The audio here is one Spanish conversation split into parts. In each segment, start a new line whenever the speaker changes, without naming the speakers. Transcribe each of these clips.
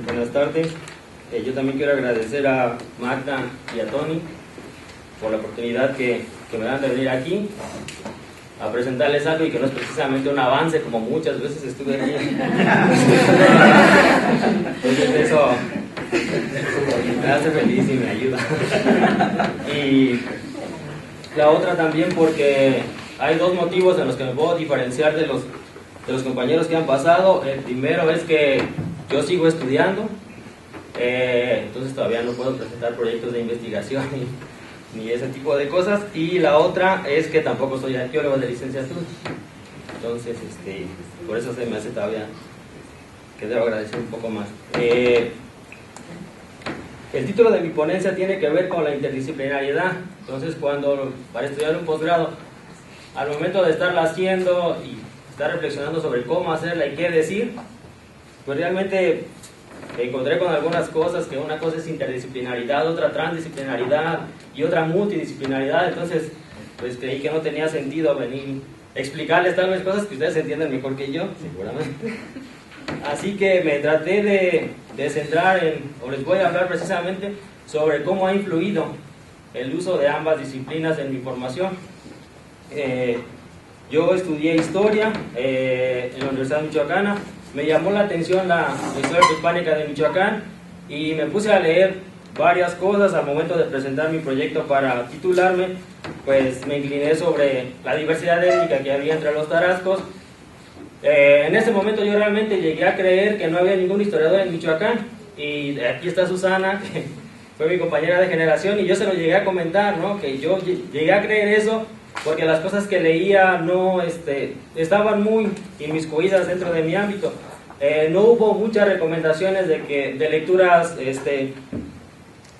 Buenas tardes. Yo también quiero agradecer a Magda y a Tony por la oportunidad que me dan de venir aquí a presentarles algo y que no es precisamente un avance como muchas veces estuve aquí. Entonces eso me hace feliz y me ayuda. Y la otra también porque hay dos motivos en los que me puedo diferenciar de los compañeros que han pasado. El primero es que yo sigo estudiando, entonces todavía no puedo presentar proyectos de investigación ni ese tipo de cosas. Y la otra es que tampoco soy arqueólogo de licenciatura. Entonces, por eso se me hace todavía que debo agradecer un poco más. El título de mi ponencia tiene que ver con la interdisciplinariedad. Entonces, para estudiar un posgrado, al momento de estarla haciendo y estar reflexionando sobre cómo hacerla y qué decir, pues realmente me encontré con algunas cosas, que una cosa es interdisciplinaridad, otra transdisciplinaridad y otra multidisciplinaridad. Entonces, pues creí que no tenía sentido venir a explicarles tal vez cosas que ustedes entienden mejor que yo, seguramente. Así que me traté de centrar o les voy a hablar precisamente sobre cómo ha influido el uso de ambas disciplinas en mi formación. Yo estudié historia en la Universidad Michoacana. Me llamó la atención la historia prehispánica de Michoacán y me puse a leer varias cosas. Al momento de presentar mi proyecto para titularme, pues me incliné sobre la diversidad étnica que había entre los tarascos. En ese momento yo realmente llegué a creer que no había ningún historiador en Michoacán, y aquí está Susana, que fue mi compañera de generación, y yo se lo llegué a comentar, ¿no? Que yo llegué a creer eso porque las cosas que leía no estaban muy inmiscuidas dentro de mi ámbito. No hubo muchas recomendaciones de lecturas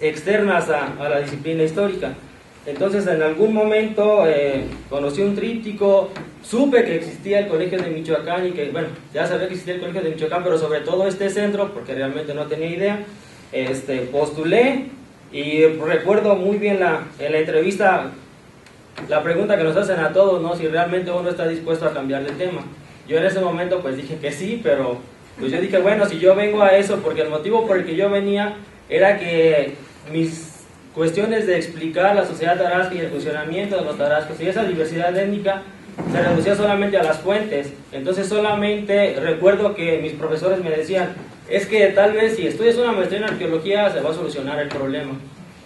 externas a la disciplina histórica. Entonces, en algún momento conocí un tríptico, supe que existía el Colegio de Michoacán y que, bueno, ya sabía que existía el Colegio de Michoacán, pero sobre todo este centro, porque realmente no tenía idea. Postulé y recuerdo muy bien en la entrevista la pregunta que nos hacen a todos, ¿no? Si realmente uno está dispuesto a cambiar de tema. Yo en ese momento pues dije que sí, pero pues yo dije, bueno, si yo vengo a eso, porque el motivo por el que yo venía era que mis cuestiones de explicar la sociedad tarasca y el funcionamiento de los tarascos y esa diversidad étnica se reducía solamente a las fuentes. Entonces solamente recuerdo que mis profesores me decían, es que tal vez si estudias una maestría en arqueología se va a solucionar el problema,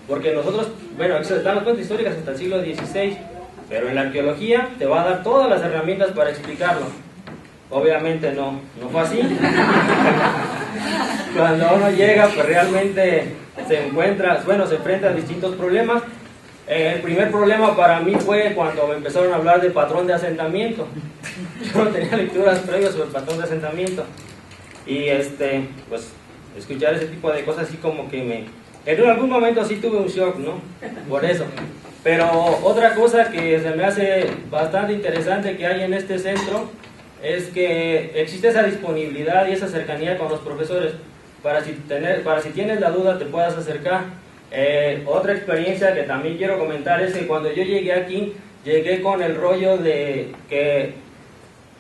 porque nosotros, bueno, están las fuentes históricas hasta el siglo XVI, pero en la arqueología te va a dar todas las herramientas para explicarlo. Obviamente no fue así. Cuando uno llega, pues realmente se enfrenta a distintos problemas. El primer problema para mí fue cuando me empezaron a hablar de patrón de asentamiento. Yo no tenía lecturas previas sobre el patrón de asentamiento. Y pues escuchar ese tipo de cosas así como que en algún momento sí tuve un shock, ¿no? Por eso. Pero otra cosa que se me hace bastante interesante que hay en este centro es que existe esa disponibilidad y esa cercanía con los profesores para si tienes la duda te puedas acercar. Otra experiencia que también quiero comentar es que cuando yo llegué aquí, llegué con el rollo de que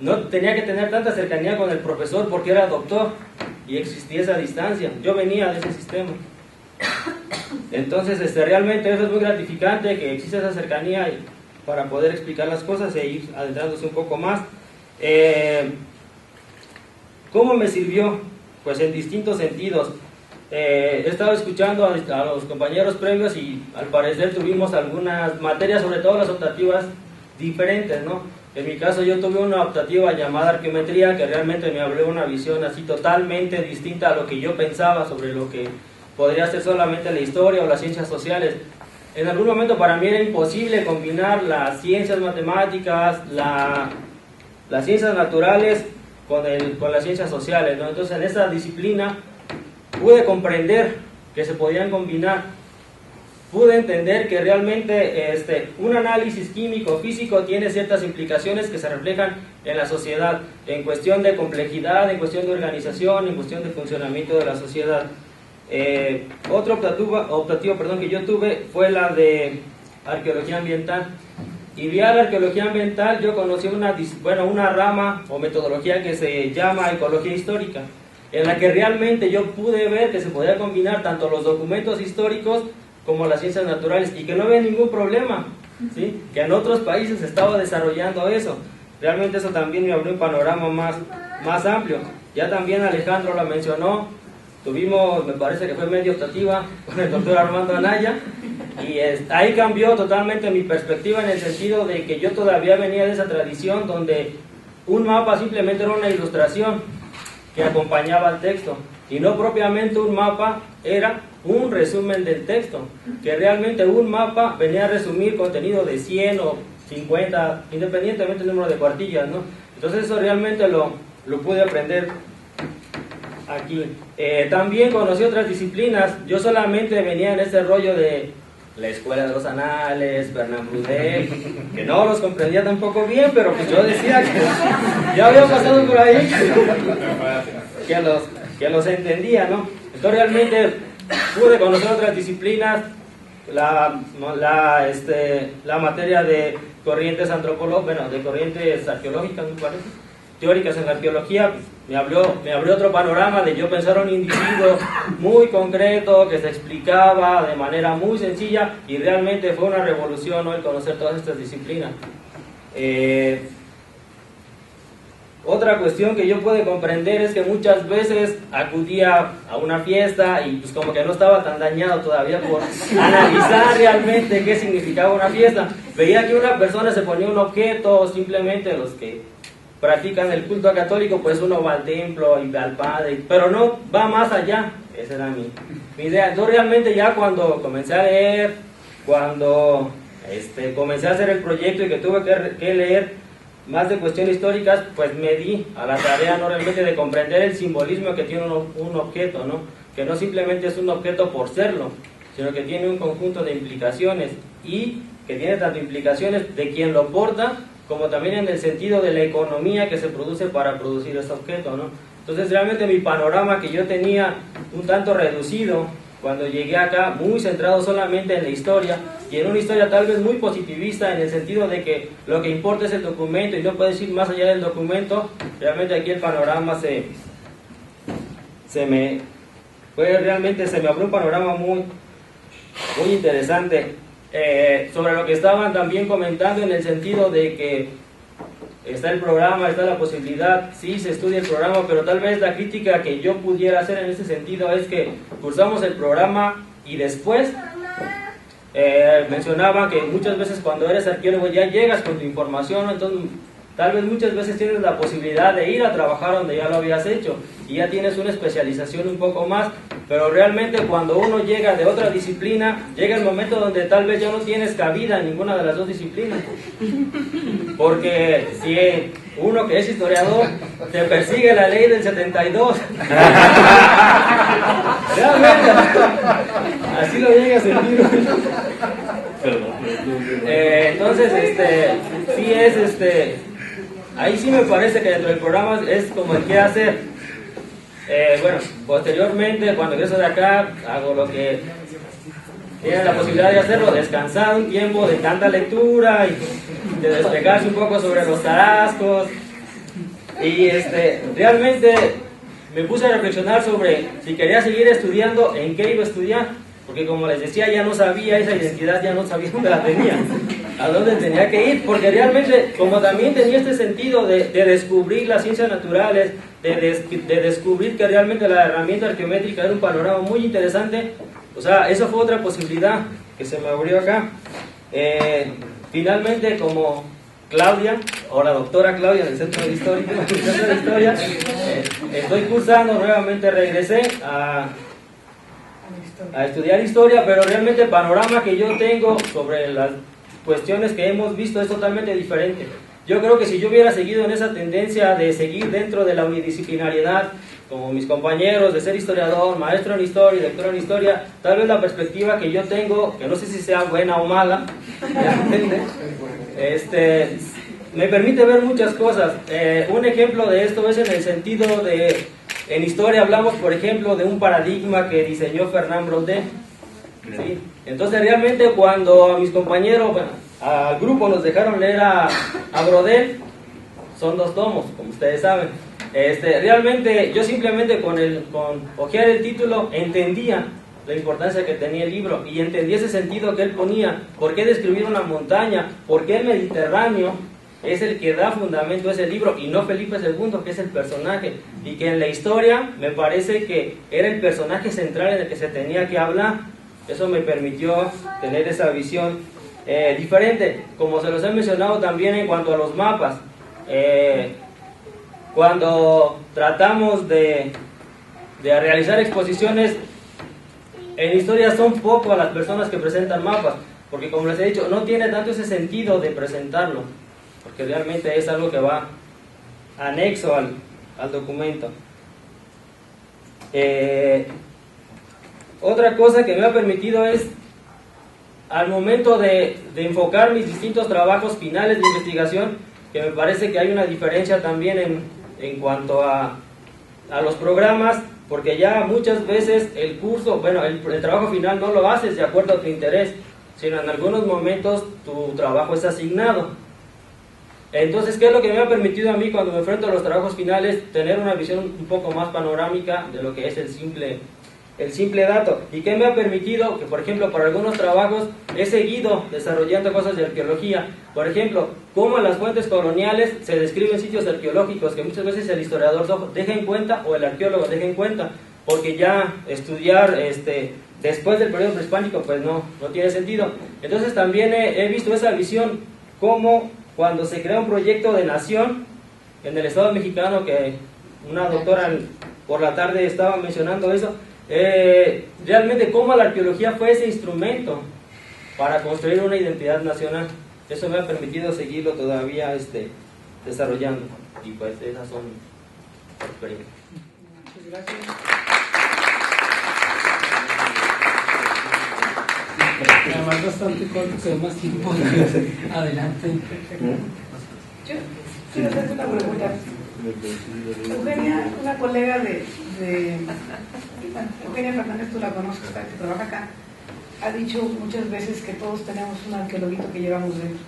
no tenía que tener tanta cercanía con el profesor porque era doctor y existía esa distancia. Yo venía de ese sistema. Entonces realmente eso es muy gratificante, que existe esa cercanía para poder explicar las cosas e ir adentrándose un poco más. ¿Cómo me sirvió? Pues en distintos sentidos. He estado escuchando a los compañeros previos y al parecer tuvimos algunas materias, sobre todo las optativas, diferentes, ¿no? En mi caso yo tuve una optativa llamada arqueometría que realmente me abrió una visión así totalmente distinta a lo que yo pensaba sobre lo que podría ser solamente la historia o las ciencias sociales. En algún momento para mí era imposible combinar las ciencias matemáticas, las ciencias naturales con las ciencias sociales, ¿no? Entonces en esa disciplina pude comprender que se podían combinar, pude entender que realmente un análisis químico, físico tiene ciertas implicaciones que se reflejan en la sociedad, en cuestión de complejidad, en cuestión de organización, en cuestión de funcionamiento de la sociedad. Otra optativa que yo tuve fue la de arqueología ambiental. Y vía la arqueología ambiental yo conocí una rama o metodología que se llama ecología histórica. en la que realmente yo pude ver que se podía combinar tanto los documentos históricos como las ciencias naturales y que no había ningún problema, ¿sí? Que en otros países se estaba desarrollando eso. Realmente eso también me abrió un panorama más amplio. Ya también Alejandro lo mencionó, tuvimos, me parece que fue media optativa con el doctor Armando Anaya, y ahí cambió totalmente mi perspectiva en el sentido de que yo todavía venía de esa tradición donde un mapa simplemente era una ilustración que acompañaba al texto, y no propiamente un mapa, era un resumen del texto, que realmente un mapa venía a resumir contenido de 100 o 50, independientemente del número de cuartillas, ¿no? Entonces eso realmente lo pude aprender aquí. También conocí otras disciplinas. Yo solamente venía en ese rollo de la escuela de los anales, Fernand Braudel, que no los comprendía tampoco bien, pero pues yo decía que ya había pasado por ahí, que los entendía, ¿no? Entonces realmente pude conocer otras disciplinas, la materia de corrientes antropológicas, de corrientes arqueológicas, me parece, teóricas en la arqueología. Me abrió otro panorama de yo pensar un individuo muy concreto que se explicaba de manera muy sencilla, y realmente fue una revolución, ¿no?, el conocer todas estas disciplinas. Otra cuestión que yo pude comprender es que muchas veces acudía a una fiesta y pues como que no estaba tan dañado todavía por analizar realmente qué significaba una fiesta. Veía que una persona se ponía un objeto, simplemente los que practican el culto católico, pues uno va al templo y va al padre, pero no va más allá. Esa era mi idea. Yo realmente ya cuando comencé a leer, cuando comencé a hacer el proyecto y que tuve que leer más de cuestiones históricas, pues me di a la tarea, ¿no?, realmente de comprender el simbolismo que tiene un objeto, ¿no?, que no simplemente es un objeto por serlo, sino que tiene un conjunto de implicaciones, y que tiene tanto implicaciones de quien lo porta, como también en el sentido de la economía que se produce para producir ese objeto, ¿no? Entonces realmente mi panorama que yo tenía un tanto reducido cuando llegué acá, muy centrado solamente en la historia, y en una historia tal vez muy positivista, en el sentido de que lo que importa es el documento y no puedes ir más allá del documento. Realmente aquí el panorama se me abrió un panorama muy interesante. Sobre lo que estaban también comentando, en el sentido de que está el programa, está la posibilidad, sí se estudia el programa, pero tal vez la crítica que yo pudiera hacer en ese sentido es que cursamos el programa y después mencionaban que muchas veces cuando eres arqueólogo ya llegas con tu información, entonces tal vez muchas veces tienes la posibilidad de ir a trabajar donde ya lo habías hecho y ya tienes una especialización un poco más, pero realmente cuando uno llega de otra disciplina, llega el momento donde tal vez ya no tienes cabida en ninguna de las dos disciplinas, porque si uno que es historiador te persigue la ley del 72, realmente así lo llega a sentir. Entonces sí es ahí sí me parece que dentro del programa es como el que hacer. Bueno, posteriormente cuando regreso de acá hago lo que tiene la posibilidad de hacerlo, descansar un tiempo de tanta lectura y de despegarse un poco sobre los tarascos, y realmente me puse a reflexionar sobre si quería seguir estudiando, en qué iba a estudiar, porque como les decía, ya no sabía esa identidad, ya no sabía dónde la tenía, a dónde tenía que ir, porque realmente como también tenía este sentido de descubrir las ciencias naturales, de descubrir que realmente la herramienta arqueométrica era un panorama muy interesante. O sea, esa fue otra posibilidad que se me abrió acá. Finalmente, como Claudia, o la doctora Claudia del Centro de Historia, estoy cursando, nuevamente regresé a estudiar historia, pero realmente el panorama que yo tengo sobre las cuestiones que hemos visto es totalmente diferente. Yo creo que si yo hubiera seguido en esa tendencia de seguir dentro de la unidisciplinariedad, como mis compañeros, de ser historiador, maestro en historia, doctor en historia, tal vez la perspectiva que yo tengo, que no sé si sea buena o mala, me permite ver muchas cosas. Un ejemplo de esto es en el sentido de, en historia hablamos, por ejemplo, de un paradigma que diseñó Fernand Braudel, ¿sí? Entonces realmente cuando a mis compañeros, bueno, al grupo nos dejaron leer a Braudel, son 2 tomos, como ustedes saben. Realmente yo simplemente con hojear el título entendía la importancia que tenía el libro y entendí ese sentido que él ponía. ¿Por qué describir una montaña? ¿Por qué el Mediterráneo es el que da fundamento a ese libro y no Felipe II, que es el personaje? Y que en la historia me parece que era el personaje central en el que se tenía que hablar. Eso me permitió tener esa visión diferente, como se los he mencionado también en cuanto a los mapas. Cuando tratamos de realizar exposiciones en historia, son pocas las personas que presentan mapas, porque como les he dicho, no tiene tanto ese sentido de presentarlo, porque realmente es algo que va anexo al documento. Otra cosa que me ha permitido es, al momento de enfocar mis distintos trabajos finales de investigación, que me parece que hay una diferencia también en cuanto a los programas, porque ya muchas veces el curso, bueno, el trabajo final no lo haces de acuerdo a tu interés, sino en algunos momentos tu trabajo es asignado. Entonces, ¿qué es lo que me ha permitido a mí cuando me enfrento a los trabajos finales? Tener una visión un poco más panorámica de lo que es el simple dato. ¿Y qué me ha permitido? Que, por ejemplo, para algunos trabajos he seguido desarrollando cosas de arqueología. Por ejemplo, cómo en las fuentes coloniales se describen sitios arqueológicos que muchas veces el historiador deja en cuenta o el arqueólogo deja en cuenta, porque ya estudiar después del periodo prehispánico pues no tiene sentido. Entonces también he visto esa visión, como cuando se crea un proyecto de nación en el Estado mexicano, que una doctora por la tarde estaba mencionando eso, realmente cómo la arqueología fue ese instrumento para construir una identidad nacional. Eso me ha permitido seguirlo todavía desarrollando, y pues esas son mis experiencias.
Muchas gracias. Además bastante corto, que más tiempo. Adelante.
Yo quiero hacerte una pregunta. Eugenia, una colega de Eugenia Fernández, tú la conoces, que trabaja acá, ha dicho muchas veces que todos tenemos un arqueologuito que llevamos dentro.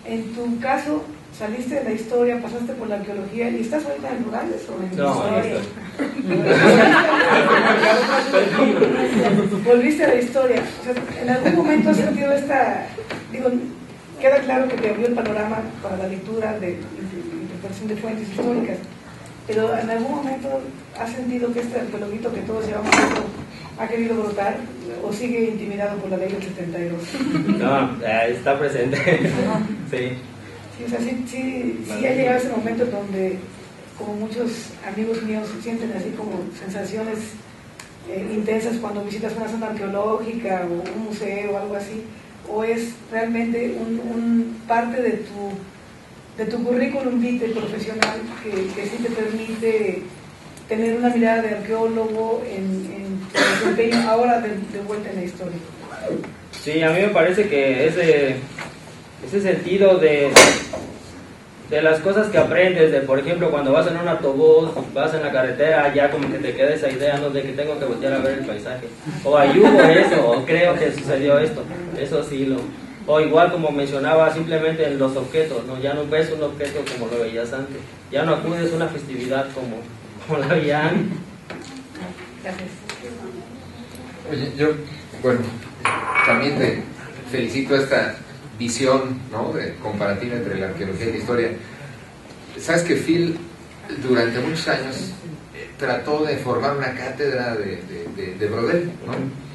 En tu caso, saliste de la historia, pasaste por la arqueología y estás ahorita en rurales o en historia. Volviste a la historia. O sea, ¿en algún momento has sentido queda claro que te abrió el panorama para la lectura de interpretación de fuentes históricas, pero en algún momento has sentido que este arqueologuito que todos llevamos dentro ha querido brotar o sigue intimidado por la ley del 72?
No, está presente. Sí.
Sí, o sea, sí ha llegado ese momento donde, como muchos amigos míos sienten así como sensaciones intensas cuando visitas una zona arqueológica o un museo o algo así, o es realmente un parte de tu currículum vitae profesional que sí te permite tener una mirada de arqueólogo en tu desempeño ahora de vuelta en la historia.
Sí, a mí me parece que ese sentido de las cosas que aprendes, por ejemplo, cuando vas en un autobús, vas en la carretera, ya como que te queda esa idea, ¿no?, de que tengo que voltear a ver el paisaje, o ahí hubo eso, o creo que sucedió esto. Eso sí o igual, como mencionaba, simplemente en los objetos, ¿no? Ya no ves un objeto como lo veías antes, ya no acudes a una festividad como lo veías antes.
Gracias.
Oye, yo, bueno, también te felicito esta visión, ¿no?, de comparativa entre la arqueología y la historia. Sabes que Phil durante muchos años trató de formar una cátedra de Brodel, ¿no?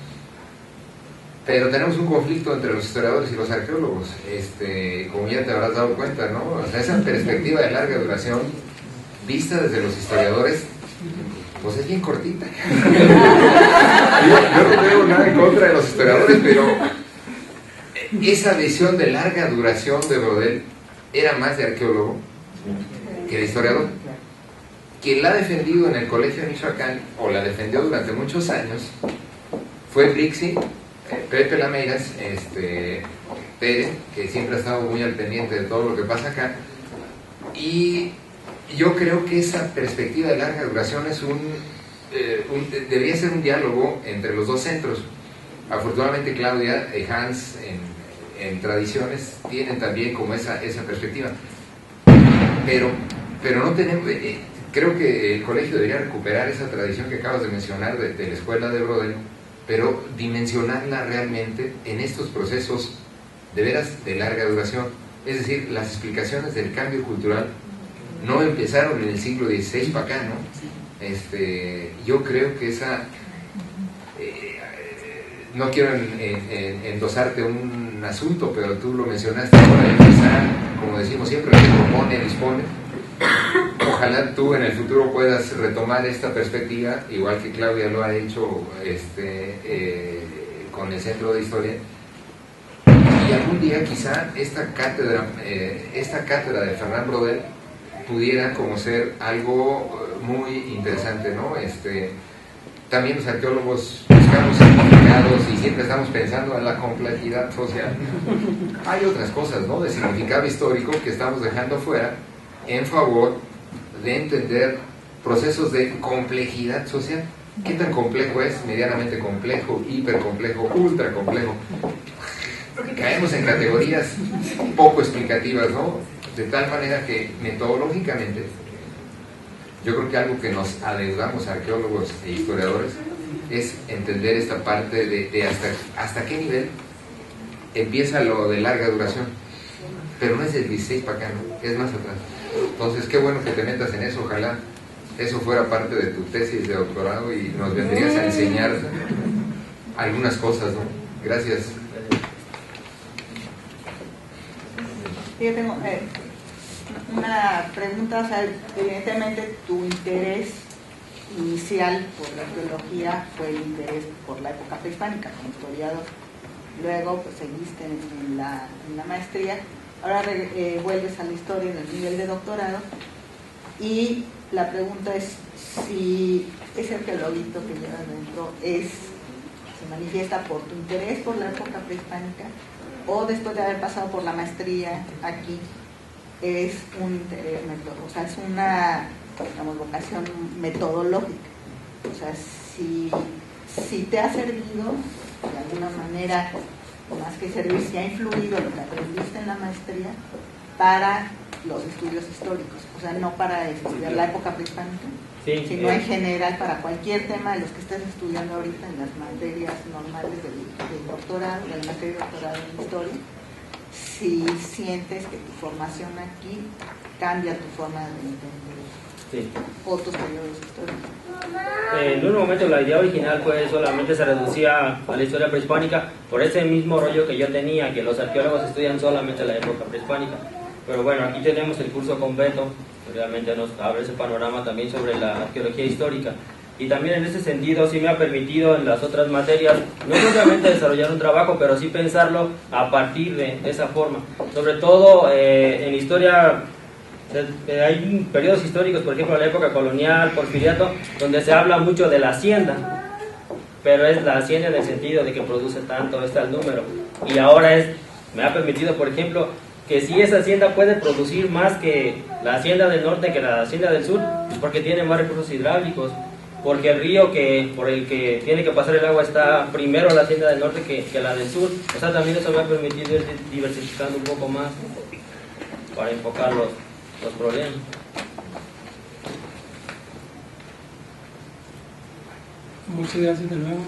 Pero tenemos un conflicto entre los historiadores y los arqueólogos, como ya te habrás dado cuenta, ¿no? O sea, esa perspectiva de larga duración vista desde los historiadores, pues es bien cortita. Yo no tengo nada en contra de los historiadores, pero esa visión de larga duración de Brodel era más de arqueólogo que de historiador. Quien la ha defendido en el colegio de Michoacán, o la defendió durante muchos años, fue Brixi, Pepe Lameiras, Pérez, que siempre ha estado muy al pendiente de todo lo que pasa acá, y yo creo que esa perspectiva de larga duración es debería ser un diálogo entre los dos centros. Afortunadamente Claudia y Hans en Tradiciones tienen también como esa perspectiva, pero pero no tenemos, creo que el colegio debería recuperar esa tradición que acabas de mencionar de la escuela de Brodel, pero dimensionarla realmente en estos procesos de veras de larga duración. Es decir, las explicaciones del cambio cultural no empezaron en el siglo XVI para acá, ¿no? Yo creo que esa... no quiero endosarte un asunto, pero tú lo mencionaste, para empezar, como decimos siempre, el que propone, dispone. Ojalá tú en el futuro puedas retomar esta perspectiva, igual que Claudia lo ha hecho con el Centro de Historia, y algún día quizá esta cátedra de Fernán Brodel pudiera como ser algo muy interesante, ¿no? También los arqueólogos buscamos significados y siempre estamos pensando en la complejidad social. Hay otras cosas, ¿no?, de significado histórico que estamos dejando fuera en favor de entender procesos de complejidad social. ¿Qué tan complejo es? Medianamente complejo, hipercomplejo, ultracomplejo. Caemos en categorías poco explicativas, ¿no? De tal manera que metodológicamente yo creo que algo que nos adeudamos a arqueólogos e historiadores es entender esta parte de hasta qué nivel empieza lo de larga duración, pero no es del 16 para acá, ¿no?, es más atrás. Entonces, qué bueno que te metas en eso. Ojalá eso fuera parte de tu tesis de doctorado y nos vendrías a enseñar algunas cosas, ¿no? Gracias.
Yo tengo una pregunta. O sea, evidentemente tu interés inicial por la arqueología fue el interés por la época prehispánica como historiador. Luego pues seguiste en la maestría. Ahora vuelves a la historia en el nivel de doctorado, y la pregunta es si ese arqueologuito que llevas dentro se manifiesta por tu interés por la época prehispánica, o después de haber pasado por la maestría aquí es un interés, o sea, es una, digamos, vocación metodológica. O sea, si te ha servido de alguna manera, más que servir, si ha influido lo que aprendiste en la maestría para los estudios históricos, o sea, no para estudiar la época prehispánica, sí, sino en general para cualquier tema de los que estés estudiando ahorita en las materias normales del doctorado, de la materia de doctorado en historia. Si sientes que tu formación aquí cambia tu forma de entender otros periodos históricos.
En un momento la idea original pues solamente se reducía a la historia prehispánica por ese mismo rollo que yo tenía, que los arqueólogos estudian solamente la época prehispánica. Pero bueno, aquí tenemos el curso con Beto, que realmente nos abre ese panorama también sobre la arqueología histórica. Y también en ese sentido sí me ha permitido en las otras materias, no solamente desarrollar un trabajo, pero sí pensarlo a partir de esa forma. Sobre todo en historia hay periodos históricos, por ejemplo la época colonial, porfiriato, donde se habla mucho de la hacienda, pero es la hacienda en el sentido de que produce tanto, está el número. Y ahora me ha permitido, por ejemplo, que si esa hacienda puede producir más que la hacienda del norte que la hacienda del sur, porque tiene más recursos hidráulicos, porque el río por el que tiene que pasar el agua está primero la hacienda del norte que la del sur. O sea, también eso me ha permitido ir diversificando un poco más para enfocar los problemas.
Muchas gracias de nuevo.